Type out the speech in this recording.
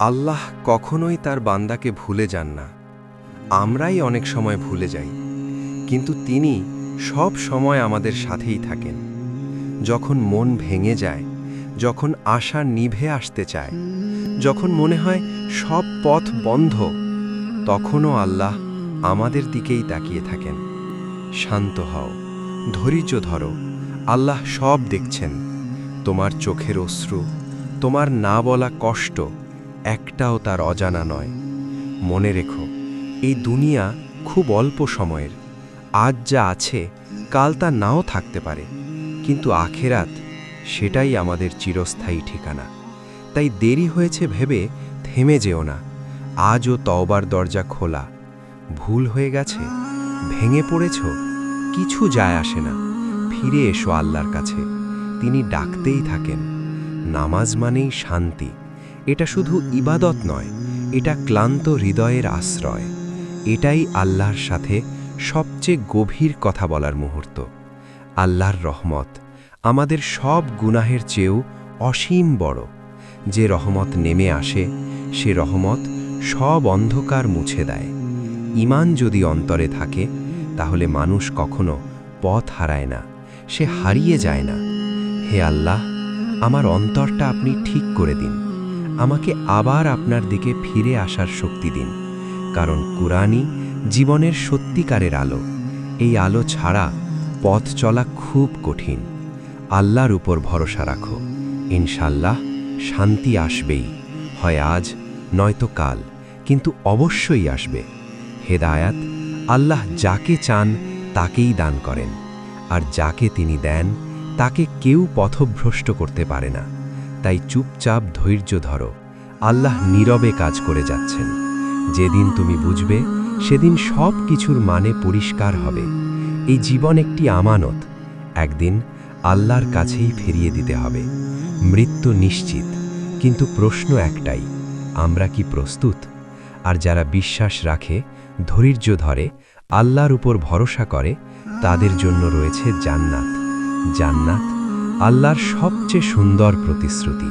আল্লাহ কখনোই তার বান্দাকে ভুলে যান না। আমরাই অনেক সময় ভুলে যাই, কিন্তু তিনি সব সময় আমাদের সাথেই থাকেন। যখন মন ভেঙে যায়, যখন আশা নিভে আসতে চায়, যখন মনে হয় সব পথ বন্ধ, তখনও আল্লাহ আমাদের দিকেই তাকিয়ে থাকেন। শান্ত হও, ধৈর্য ধরো, আল্লাহ সব দেখছেন। তোমার চোখের অশ্রু, তোমার না বলা কষ্ট, একটাও তার অজানা নয়। মনে রেখো, এই দুনিয়া খুব অল্প সময়ের। আজ যা আছে কাল তা নাও থাকতে পারে, কিন্তু আখেরাত, সেটাই আমাদের চিরস্থায়ী ঠিকানা। তাই দেরি হয়েছে ভেবে থেমে যেও না। আজও তওবার দরজা খোলা। ভুল হয়ে গেছে, ভেঙে পড়েছ, কিছু যায় আসে না। ফিরে এসো আল্লাহর কাছে, তিনি ডাকতেই থাকেন। নামাজ মানেই শান্তি। এটা শুধু ইবাদত নয়, এটা ক্লান্ত হৃদয়ের আশ্রয়। এটাই আল্লাহর সাথে সবচেয়ে গভীর কথা বলার মুহূর্ত। আল্লাহর রহমত আমাদের সব গুনাহের চেয়েও অসীম বড়। যে রহমত নেমে আসে, সে রহমত সব অন্ধকার মুছে দেয়। ঈমান যদি অন্তরে থাকে, তাহলে মানুষ কখনো পথ হারায় না, সে হারিয়ে যায় না। হে আল্লাহ, আমার অন্তরটা আপনি ঠিক করে দিন। আমাকে আবার আপনার দিকে ফিরে আসার শক্তি দিন, কারণ কুরআনই জীবনের সত্যিকারের আলো। এই আলো ছাড়া পথ চলা খুব কঠিন। আল্লাহর উপর ভরসা রাখো, ইনশাল্লাহ শান্তি আসবেই। হয় আজ, নয়তো কাল, কিন্তু অবশ্যই আসবে। হেদায়াত আল্লাহ যাকে চান তাকেই দান করেন, আর যাকে তিনি দেন তাকে কেউ পথভ্রষ্ট করতে পারে না। তাই চুপচাপ ধৈর্য ধরো, আল্লাহ নীরবে কাজ করে যাচ্ছেন। যেদিন তুমি বুঝবে, সেদিন সব কিছুর মানে পরিষ্কার হবে। এই জীবন একটি আমানত, একদিন আল্লাহর কাছেই ফিরিয়ে দিতে হবে। মৃত্যু নিশ্চিত, কিন্তু প্রশ্ন একটাই, আমরা কি প্রস্তুত? আর যারা বিশ্বাস রাখে, ধৈর্য ধরে, আল্লাহর উপর ভরসা করে, তাদের জন্য রয়েছে জান্নাত। জান্নাত আল্লাহর সবচেয়ে সুন্দর প্রতিশ্রুতি।